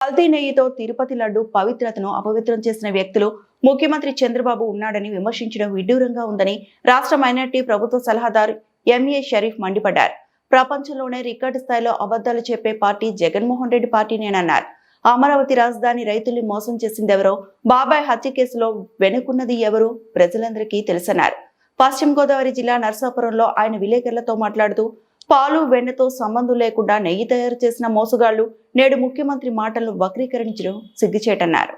కల్తీ నెయ్యితో తిరుపతి లడ్డు పవిత్రతను అపవిత్రం చేసిన వ్యక్తులు ముఖ్యమంత్రి చంద్రబాబు ఉన్నాడని విమర్శించడం విడ్డూరంగా ఉందని రాష్ట్ర మైనార్టీ ప్రభుత్వ సలహాదారు ఎంఏ షరీఫ్ మండిపడ్డారు. ప్రపంచంలోనే రికార్డు స్థాయిలో అబద్ధాలు చెప్పే పార్టీ జగన్మోహన్ రెడ్డి పార్టీనేనన్నారు. అమరావతి రాజధాని రైతుల్ని మోసం చేసిందెవరో, బాబాయ్ హత్య కేసులో వెనుకున్నది ఎవరు ప్రజలందరికీ తెలుసన్నారు. పశ్చిమ గోదావరి జిల్లా నర్సాపురంలో ఆయన విలేకరులతో మాట్లాడుతూ, పాలు వెన్నతో సంబంధం లేకుండా నెయ్యి తయారు చేసిన మోసగాళ్లు నేడు ముఖ్యమంత్రి మాటలను వక్రీకరించడం సిగ్గుచేటన్నారు.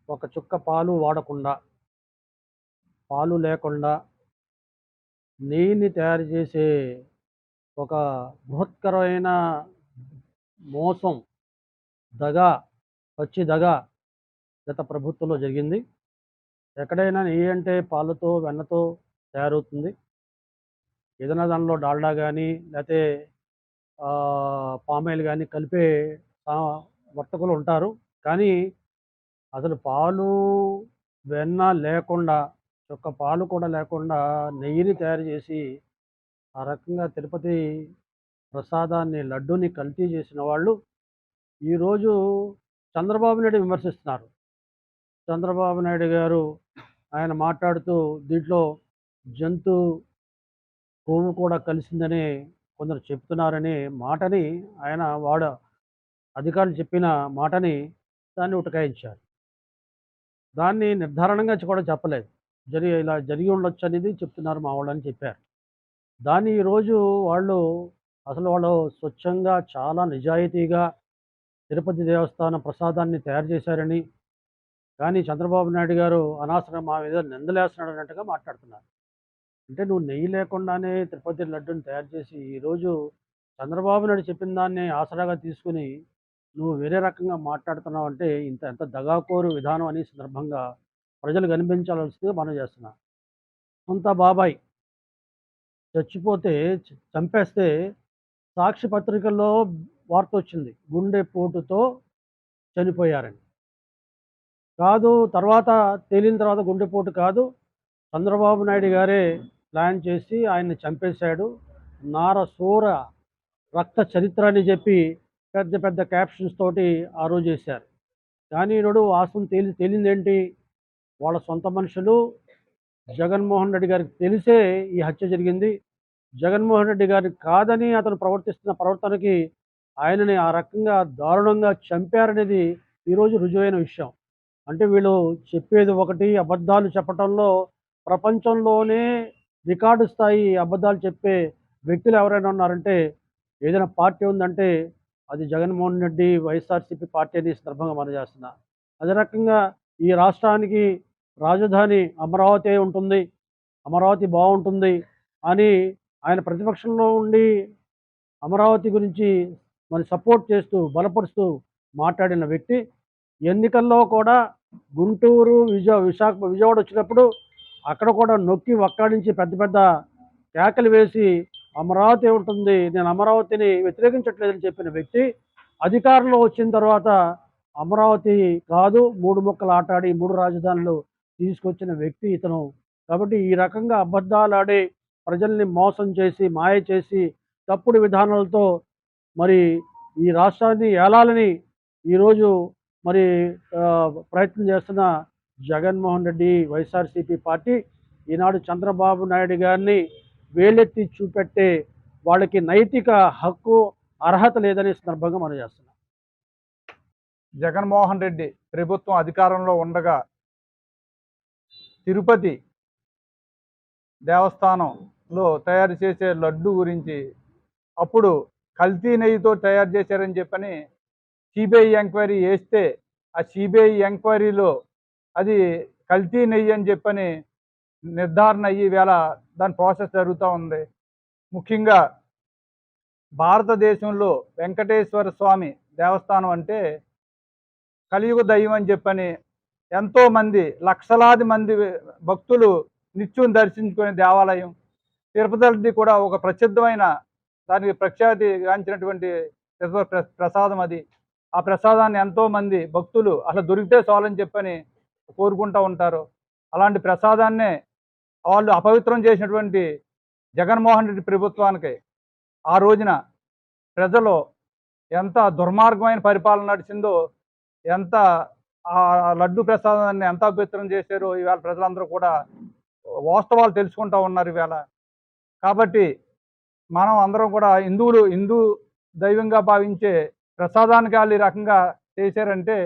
ఒక చుక్క పాలు వాడకుండా, పాలు లేకుండా నెయ్యిని తయారు చేసే ఒక బృహత్కరమైన మోసం, దగా, పచ్చి దగా గత ప్రభుత్వంలో జరిగింది. ఎక్కడైనా నెయ్యి అంటే పాలతో వెన్నతో తయారవుతుంది. ఏదైనా దానిలో డాల్డా కానీ లేకపోతే పామాయిల్ కానీ కలిపే వర్తకులు ఉంటారు. కానీ అసలు పాలు వెన్న లేకుండా, చుక్క పాలు కూడా లేకుండా నెయ్యిని తయారు చేసి ఆ రకంగా తిరుపతి ప్రసాదాన్ని, లడ్డూని కల్తీ చేసిన వాళ్ళు ఈరోజు చంద్రబాబు నాయుడు విమర్శిస్తున్నారు. చంద్రబాబు నాయుడు గారు ఆయన మాట్లాడుతూ దీంట్లో జంతు కొవ్వు కూడా కలిసిందని కొందరు చెప్తున్నారనే మాటని ఆయన అధికారులు చెప్పిన మాటని దాన్ని ఉటకాయించారు. దాన్ని నిర్ధారణంగా కూడా చెప్పలేదు. ఇలా జరిగి ఉండొచ్చు అనేది చెప్తున్నారు మా వాళ్ళని చెప్పారు. దాన్ని ఈరోజు వాళ్ళు స్వచ్ఛంగా చాలా నిజాయితీగా తిరుపతి దేవస్థానం ప్రసాదాన్ని తయారు చేశారని, కానీ చంద్రబాబు నాయుడు గారు అనవసరంగా మా మీద నిందలేస్తున్నాడు అన్నట్టుగా మాట్లాడుతున్నారు. అంటే నువ్వు నెయ్యి లేకుండానే తిరుపతి లడ్డూని తయారు చేసి ఈరోజు చంద్రబాబు నాయుడు చెప్పిన దాన్ని ఆసరాగా తీసుకుని నువ్వు వేరే రకంగా మాట్లాడుతున్నావు అంటే ఎంత దగాకోరు విధానం అనే సందర్భంగా ప్రజలు కనిపించాల్సిందిగా మనం చేస్తున్నాం. సొంత బాబాయ్ చచ్చిపోతే, చంపేస్తే సాక్షి పత్రికల్లో వార్త వచ్చింది, గుండెపోటుతో చనిపోయారని. కాదు, తేలిన తర్వాత గుండెపోటు కాదు, చంద్రబాబు నాయుడు గారే ప్లాన్ చేసి ఆయన్ని చంపేశాడు, నారసూర రక్త చరిత్ర అని చెప్పి పెద్ద పెద్ద క్యాప్షన్స్ తోటి ఆ రోజు చేశారు. కానీ ఈరోజు వాస్తవం తేలిందేంటి? వాళ్ళ సొంత మనుషులు జగన్మోహన్ రెడ్డి గారికి తెలిసే ఈ హత్య జరిగింది. జగన్మోహన్ రెడ్డి గారికి కాదని అతను ప్రవర్తిస్తున్న ప్రవర్తనకి ఆయనని ఆ రకంగా దారుణంగా చంపారనేది ఈరోజు రుజువైన విషయం. అంటే వీళ్ళు చెప్పేది ఒకటి, అబద్ధాలు చెప్పటంలో ప్రపంచంలోనే రికార్డు స్థాయి అబద్ధాలు చెప్పే వ్యక్తులు ఎవరైనా ఉన్నారంటే, ఏదైనా పార్టీ ఉందంటే అది జగన్మోహన్ రెడ్డి వైఎస్ఆర్సీపీ పార్టీ అనే సందర్భంగా మనం చేస్తున్నా. అదే రకంగా ఈ రాష్ట్రానికి రాజధాని అమరావతి ఉంటుంది, అమరావతి బాగుంటుంది అని ఆయన ప్రతిపక్షంలో ఉండి అమరావతి గురించి మరి సపోర్ట్ చేస్తూ, బలపరుస్తూ మాట్లాడిన వ్యక్తి ఎన్నికల్లో కూడా గుంటూరు, విజయవాడ వచ్చినప్పుడు అక్కడ కూడా నొక్కి వక్కాడించి పెద్ద పెద్ద కేకలు వేసి అమరావతి ఉంటుంది, నేను అమరావతిని వ్యతిరేకించట్లేదని చెప్పిన వ్యక్తి అధికారంలో వచ్చిన తర్వాత అమరావతి కాదు, 3 ముక్కలు ఆటాడి 3 రాజధానులు తీసుకొచ్చిన వ్యక్తి ఇతను. కాబట్టి ఈ రకంగా అబద్ధాలు ఆడి ప్రజల్ని మోసం చేసి, మాయ చేసి, తప్పుడు విధానాలతో మరి ఈ రాష్ట్రాన్ని ఏలాలని ఈరోజు మరి ప్రయత్నం చేస్తున్న జగన్మోహన్ రెడ్డి వైఎస్ఆర్సీపీ పార్టీ ఈనాడు చంద్రబాబు నాయుడు గారిని వేలెత్తి చూపెట్టే వాళ్ళకి నైతిక హక్కు, అర్హత లేదనే సందర్భంగా మనం చేస్తున్నాం. జగన్మోహన్ రెడ్డి ప్రభుత్వం అధికారంలో ఉండగా తిరుపతి దేవస్థానంలో తయారు చేసే లడ్డు గురించి అప్పుడు కల్తీ నెయ్యితో తయారు చేశారని చెప్పని సిబిఐ ఎంక్వైరీ వేస్తే ఆ సిబిఐ ఎంక్వైరీలో అది కల్తీ నెయ్యి అని చెప్పని నిర్ధారణ అయ్యి వేళ దాని ప్రాసెస్ జరుగుతూ ఉంది. ముఖ్యంగా భారతదేశంలో వెంకటేశ్వర స్వామి దేవస్థానం అంటే కలియుగ దైవం అని చెప్పని ఎంతోమంది, లక్షలాది మంది భక్తులు నిత్యం దర్శించుకునే దేవాలయం. తిరుపతి కూడా ఒక ప్రసిద్ధమైన, దానికి ప్రఖ్యాతి గాంచినటువంటి ప్రసాదం అది. ఆ ప్రసాదాన్ని ఎంతోమంది భక్తులు అసలు దొరికితే చాలని చెప్పని కోరుకుంటూ ఉంటారు. అలాంటి ప్రసాదాన్నే వాళ్ళు అపవిత్రం చేసినటువంటి జగన్మోహన్ రెడ్డి ప్రభుత్వానికి ఆ రోజున ప్రజలు ఎంత దుర్మార్గమైన పరిపాలన నడిచిందో, ఎంత ఆ లడ్డు ప్రసాదాన్ని ఎంత అపవిత్రం చేశారో ఇవాళ ప్రజలందరూ కూడా వాస్తవాలు తెలుసుకుంటా ఉన్నారు ఇవాళ. కాబట్టి మనం అందరం కూడా హిందూ దైవంగా భావించే ప్రసాదానికి వాళ్ళు ఈ రకంగా చేశారంటే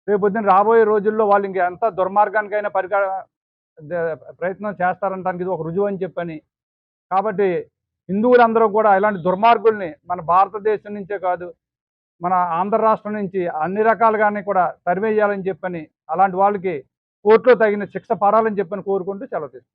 రేపొద్దున రాబోయే రోజుల్లో వాళ్ళు ఇంక ఎంత దుర్మార్గానికైనా ప్రయత్నం చేస్తారంటానికి ఇది ఒక రుజువు అని చెప్పని. కాబట్టి హిందువులందరూ కూడా ఇలాంటి దుర్మార్గుల్ని మన భారతదేశం నుంచే కాదు, మన ఆంధ్ర రాష్ట్రం నుంచి అన్ని రకాలుగానే కూడా తరిమేయాలని చెప్పని, అలాంటి వాళ్ళకి కోర్టులో తగిన శిక్ష పడాలని చెప్పని కోరుకుంటూ సెలవు తీసుకుంటాను.